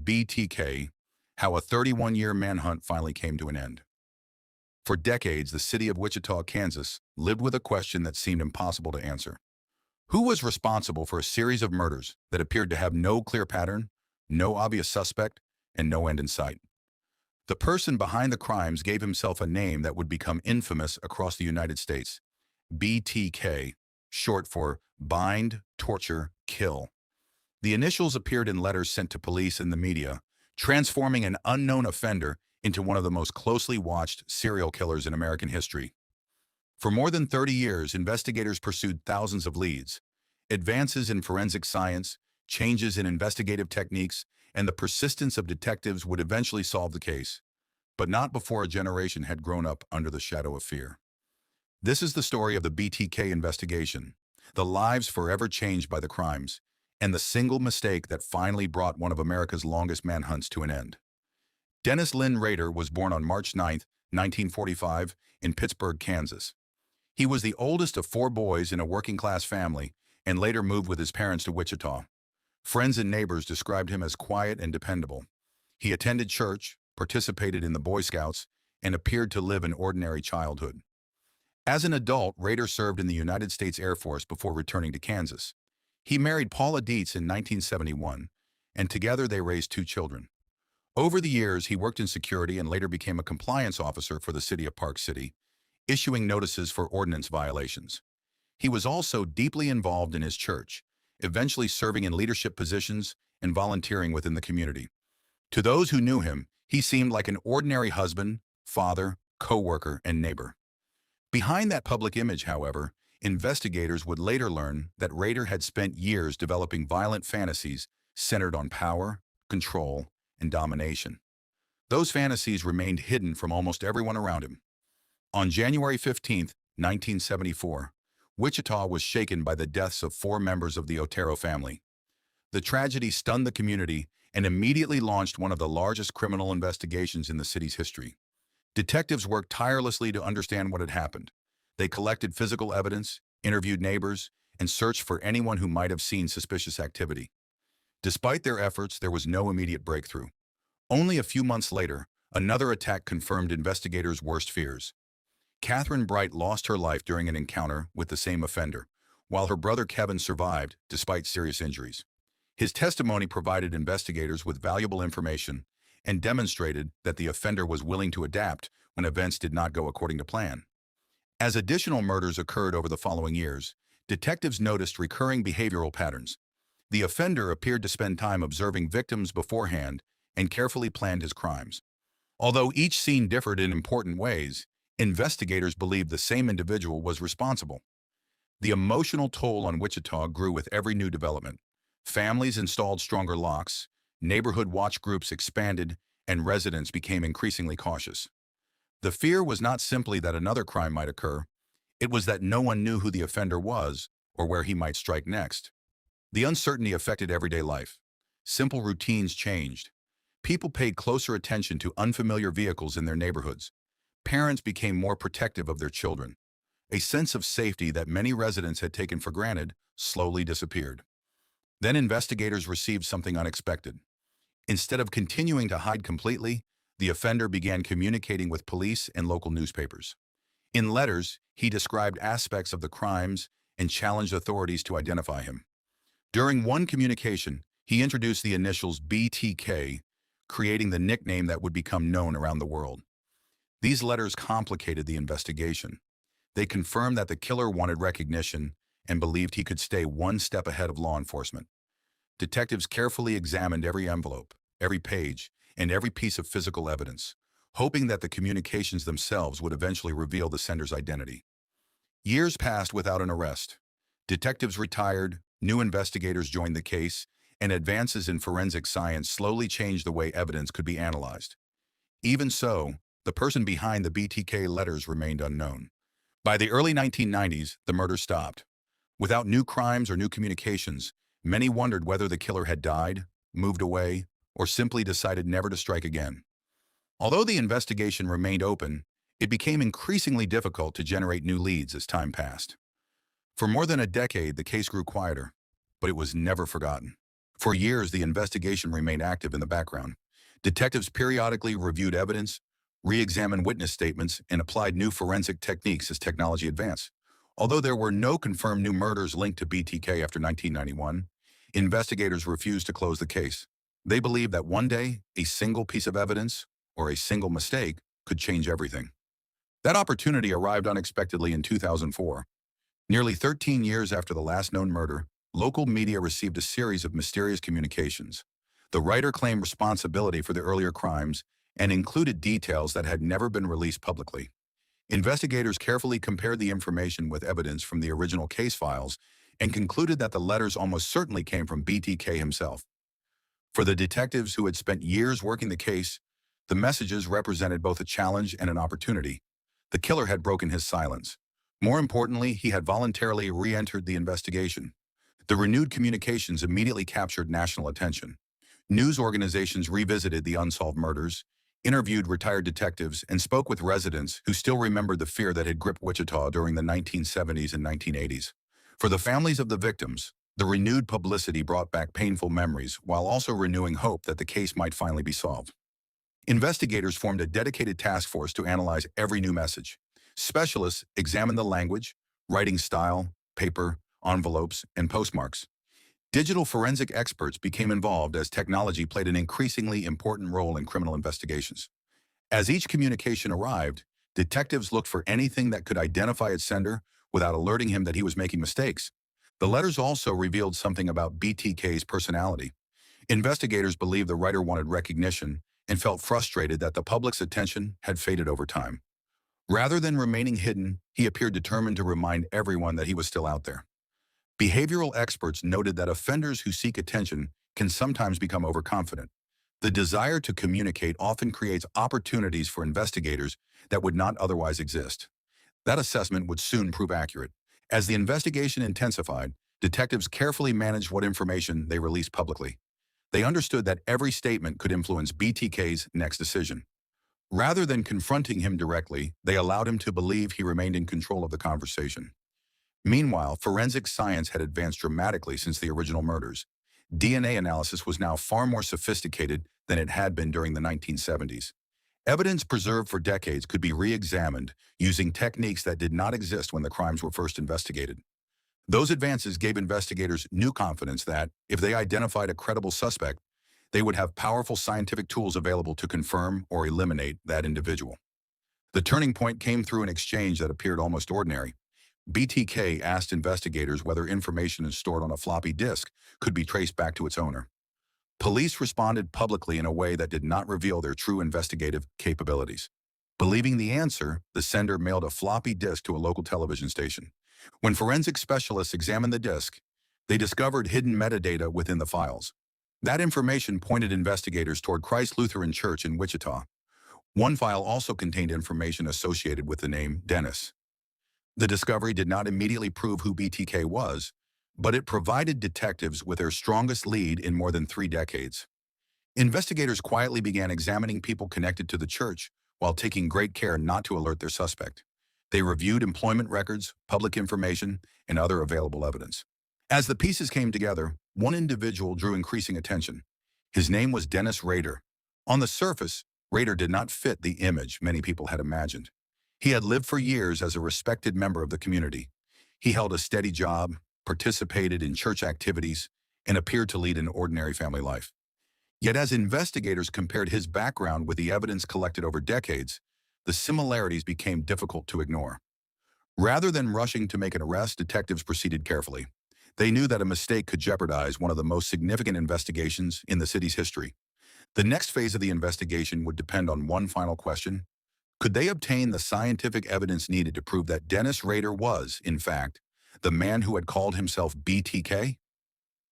BTK, how a 31-year manhunt finally came to an end. For decades, the city of Wichita, Kansas, lived with a question that seemed impossible to answer. Who was responsible for a series of murders that appeared to have no clear pattern, no obvious suspect, and no end in sight? The person behind the crimes gave himself a name that would become infamous across the United States: BTK, short for Bind, Torture, Kill. The initials appeared in letters sent to police and the media, transforming an unknown offender into one of the most closely watched serial killers in American history. For more than 30 years, investigators pursued thousands of leads. Advances in forensic science, changes in investigative techniques, and the persistence of detectives would eventually solve the case, but not before a generation had grown up under the shadow of fear. This is the story of the BTK investigation, the lives forever changed by the crimes, and the single mistake that finally brought one of America's longest manhunts to an end. Dennis Lynn Rader was born on March 9, 1945, in Pittsburgh, Kansas. He was the oldest of 4 boys in a working-class family and later moved with his parents to Wichita. Friends and neighbors described him as quiet and dependable. He attended church, participated in the Boy Scouts, and appeared to live an ordinary childhood. As an adult, Rader served in the United States Air Force before returning to Kansas. He married Paula Dietz in 1971, and together they raised 2 children. Over the years, he worked in security and later became a compliance officer for the city of Park City, issuing notices for ordinance violations. He was also deeply involved in his church, eventually serving in leadership positions and volunteering within the community. To those who knew him, he seemed like an ordinary husband, father, co-worker, and neighbor. Behind that public image, however, investigators would later learn that Rader had spent years developing violent fantasies centered on power, control, and domination. Those fantasies remained hidden from almost everyone around him. On January 15, 1974, Wichita was shaken by the deaths of 4 members of the Otero family. The tragedy stunned the community and immediately launched one of the largest criminal investigations in the city's history. Detectives worked tirelessly to understand what had happened. They collected physical evidence, interviewed neighbors, and searched for anyone who might have seen suspicious activity. Despite their efforts, there was no immediate breakthrough. Only a few months later, another attack confirmed investigators' worst fears. Catherine Bright lost her life during an encounter with the same offender, while her brother Kevin survived despite serious injuries. His testimony provided investigators with valuable information and demonstrated that the offender was willing to adapt when events did not go according to plan. As additional murders occurred over the following years, detectives noticed recurring behavioral patterns. The offender appeared to spend time observing victims beforehand and carefully planned his crimes. Although each scene differed in important ways, investigators believed the same individual was responsible. The emotional toll on Wichita grew with every new development. Families installed stronger locks, neighborhood watch groups expanded, and residents became increasingly cautious. The fear was not simply that another crime might occur, it was that no one knew who the offender was or where he might strike next. The uncertainty affected everyday life. Simple routines changed. People paid closer attention to unfamiliar vehicles in their neighborhoods. Parents became more protective of their children. A sense of safety that many residents had taken for granted slowly disappeared. Then investigators received something unexpected. Instead of continuing to hide completely, the offender began communicating with police and local newspapers. In letters, he described aspects of the crimes and challenged authorities to identify him. During one communication, he introduced the initials BTK, creating the nickname that would become known around the world. These letters complicated the investigation. They confirmed that the killer wanted recognition and believed he could stay one step ahead of law enforcement. Detectives carefully examined every envelope, every page, and every piece of physical evidence, hoping that the communications themselves would eventually reveal the sender's identity. Years passed without an arrest. Detectives retired, new investigators joined the case, and advances in forensic science slowly changed the way evidence could be analyzed. Even so, the person behind the BTK letters remained unknown. By the early 1990s, the murder stopped. Without new crimes or new communications, many wondered whether the killer had died, moved away, or simply decided never to strike again. Although the investigation remained open, it became increasingly difficult to generate new leads as time passed. For more than a decade, the case grew quieter, but it was never forgotten. For years, the investigation remained active in the background. Detectives periodically reviewed evidence, re-examined witness statements, and applied new forensic techniques as technology advanced. Although there were no confirmed new murders linked to BTK after 1991, investigators refused to close the case. They believed that one day, a single piece of evidence or a single mistake could change everything. That opportunity arrived unexpectedly in 2004. Nearly 13 years after the last known murder, local media received a series of mysterious communications. The writer claimed responsibility for the earlier crimes and included details that had never been released publicly. Investigators carefully compared the information with evidence from the original case files and concluded that the letters almost certainly came from BTK himself. For the detectives who had spent years working the case, the messages represented both a challenge and an opportunity. The killer had broken his silence. More importantly, he had voluntarily re-entered the investigation. The renewed communications immediately captured national attention. News organizations revisited the unsolved murders, interviewed retired detectives, and spoke with residents who still remembered the fear that had gripped Wichita during the 1970s and 1980s. For the families of the victims, the renewed publicity brought back painful memories while also renewing hope that the case might finally be solved. Investigators formed a dedicated task force to analyze every new message. Specialists examined the language, writing style, paper, envelopes, and postmarks. Digital forensic experts became involved as technology played an increasingly important role in criminal investigations. As each communication arrived, detectives looked for anything that could identify its sender without alerting him that he was making mistakes. The letters also revealed something about BTK's personality. Investigators believed the writer wanted recognition and felt frustrated that the public's attention had faded over time. Rather than remaining hidden, he appeared determined to remind everyone that he was still out there. Behavioral experts noted that offenders who seek attention can sometimes become overconfident. The desire to communicate often creates opportunities for investigators that would not otherwise exist. That assessment would soon prove accurate. As the investigation intensified, detectives carefully managed what information they released publicly. They understood that every statement could influence BTK's next decision. Rather than confronting him directly, they allowed him to believe he remained in control of the conversation. Meanwhile, forensic science had advanced dramatically since the original murders. DNA analysis was now far more sophisticated than it had been during the 1970s. Evidence preserved for decades could be re-examined using techniques that did not exist when the crimes were first investigated. Those advances gave investigators new confidence that, if they identified a credible suspect, they would have powerful scientific tools available to confirm or eliminate that individual. The turning point came through an exchange that appeared almost ordinary. BTK asked investigators whether information stored on a floppy disk could be traced back to its owner. Police responded publicly in a way that did not reveal their true investigative capabilities. Believing the answer, the sender mailed a floppy disk to a local television station. When forensic specialists examined the disk, they discovered hidden metadata within the files. That information pointed investigators toward Christ Lutheran Church in Wichita. One file also contained information associated with the name Dennis. The discovery did not immediately prove who BTK was, but it provided detectives with their strongest lead in more than 3 decades. Investigators quietly began examining people connected to the church while taking great care not to alert their suspect. They reviewed employment records, public information, and other available evidence. As the pieces came together, one individual drew increasing attention. His name was Dennis Rader. On the surface, Rader did not fit the image many people had imagined. He had lived for years as a respected member of the community. He held a steady job, participated in church activities, and appeared to lead an ordinary family life. Yet as investigators compared his background with the evidence collected over decades, the similarities became difficult to ignore. Rather than rushing to make an arrest, detectives proceeded carefully. They knew that a mistake could jeopardize one of the most significant investigations in the city's history. The next phase of the investigation would depend on one final question. Could they obtain the scientific evidence needed to prove that Dennis Rader was, in fact, the man who had called himself BTK?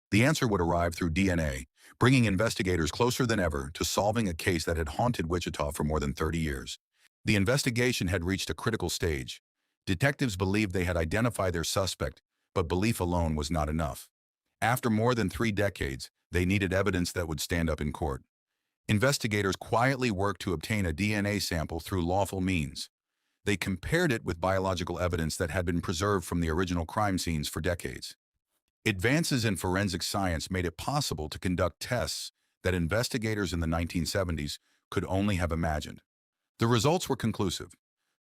The answer would arrive through DNA, bringing investigators closer than ever to solving a case that had haunted Wichita for more than 30 years. The investigation had reached a critical stage. Detectives believed they had identified their suspect, but belief alone was not enough. After more than 3 decades, they needed evidence that would stand up in court. Investigators quietly worked to obtain a DNA sample through lawful means. They compared it with biological evidence that had been preserved from the original crime scenes for decades. Advances in forensic science made it possible to conduct tests that investigators in the 1970s could only have imagined. The results were conclusive.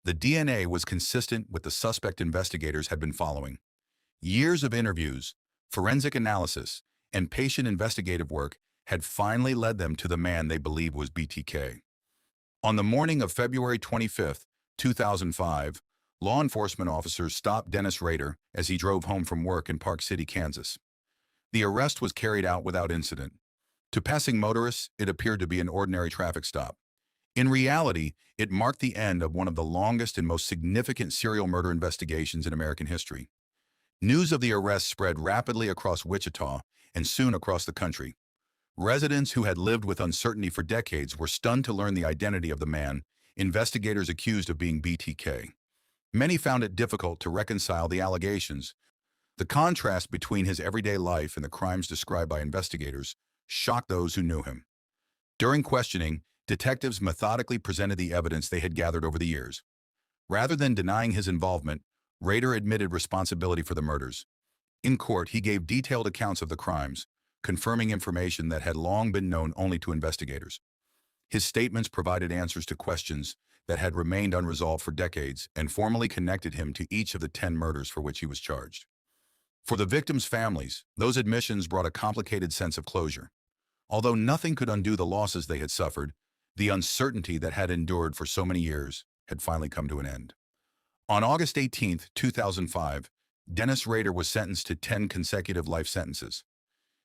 The DNA was consistent with the suspect investigators had been following. Years of interviews, forensic analysis, and patient investigative work had finally led them to the man they believed was BTK. On the morning of February 25, 2005, law enforcement officers stopped Dennis Rader as he drove home from work in Park City, Kansas. The arrest was carried out without incident. To passing motorists, it appeared to be an ordinary traffic stop. In reality, it marked the end of one of the longest and most significant serial murder investigations in American history. News of the arrest spread rapidly across Wichita and soon across the country. Residents who had lived with uncertainty for decades were stunned to learn the identity of the man investigators accused of being BTK. Many found it difficult to reconcile the allegations. The contrast between his everyday life and the crimes described by investigators shocked those who knew him. During questioning, detectives methodically presented the evidence they had gathered over the years. Rather than denying his involvement, Rader admitted responsibility for the murders. In court, he gave detailed accounts of the crimes, confirming information that had long been known only to investigators. His statements provided answers to questions that had remained unresolved for decades and formally connected him to each of the 10 murders for which he was charged. For the victims' families, those admissions brought a complicated sense of closure. Although nothing could undo the losses they had suffered, the uncertainty that had endured for so many years had finally come to an end. On August 18, 2005, Dennis Rader was sentenced to 10 consecutive life sentences.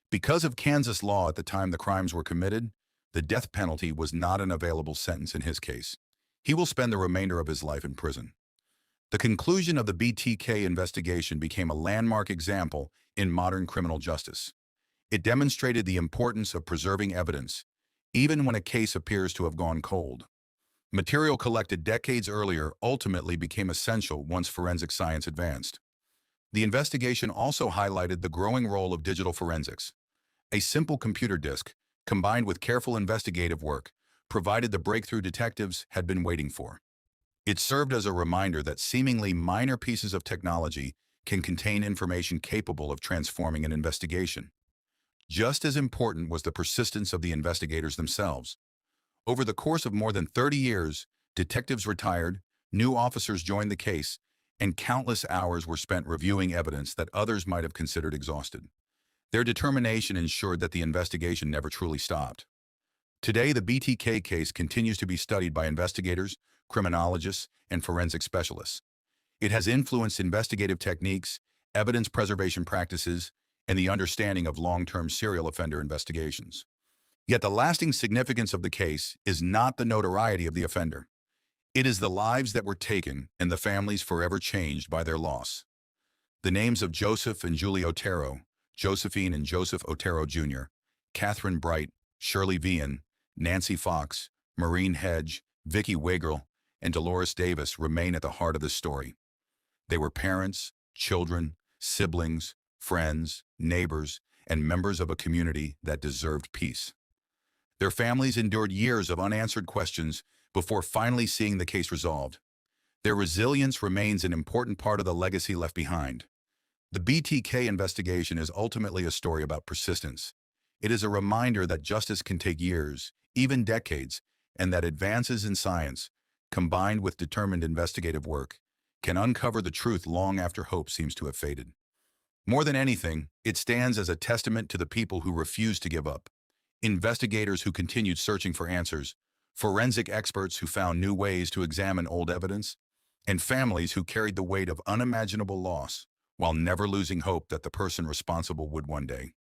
Because of Kansas law at the time the crimes were committed, the death penalty was not an available sentence in his case. He will spend the remainder of his life in prison. The conclusion of the BTK investigation became a landmark example in modern criminal justice. It demonstrated the importance of preserving evidence, even when a case appears to have gone cold. Material collected decades earlier ultimately became essential once forensic science advanced. The investigation also highlighted the growing role of digital forensics. A simple computer disk, combined with careful investigative work, provided the breakthrough detectives had been waiting for. It served as a reminder that seemingly minor pieces of technology can contain information capable of transforming an investigation. Just as important was the persistence of the investigators themselves. Over the course of more than 30 years, detectives retired, new officers joined the case, and countless hours were spent reviewing evidence that others might have considered exhausted. Their determination ensured that the investigation never truly stopped. Today, the BTK case continues to be studied by investigators, criminologists, and forensic specialists. It has influenced investigative techniques, evidence preservation practices, and the understanding of long-term serial offender investigations. Yet the lasting significance of the case is not the notoriety of the offender. It is the lives that were taken and the families forever changed by their loss. The names of Joseph and Julie Otero, Josephine and Joseph Otero Jr., Catherine Bright, Shirley Vian, Nancy Fox, Maureen Hedge, Vicki Wiggle, and Dolores Davis remain at the heart of this story. They were parents, children, siblings, friends, neighbors, and members of a community that deserved peace. Their families endured years of unanswered questions before finally seeing the case resolved. Their resilience remains an important part of the legacy left behind. The BTK investigation is ultimately a story about persistence. It is a reminder that justice can take years, even decades, and that advances in science, combined with determined investigative work, can uncover the truth long after hope seems to have faded. More than anything, it stands as a testament to the people who refused to give up, investigators who continued searching for answers, forensic experts who found new ways to examine old evidence, and families who carried the weight of unimaginable loss while never losing hope that the person responsible would one day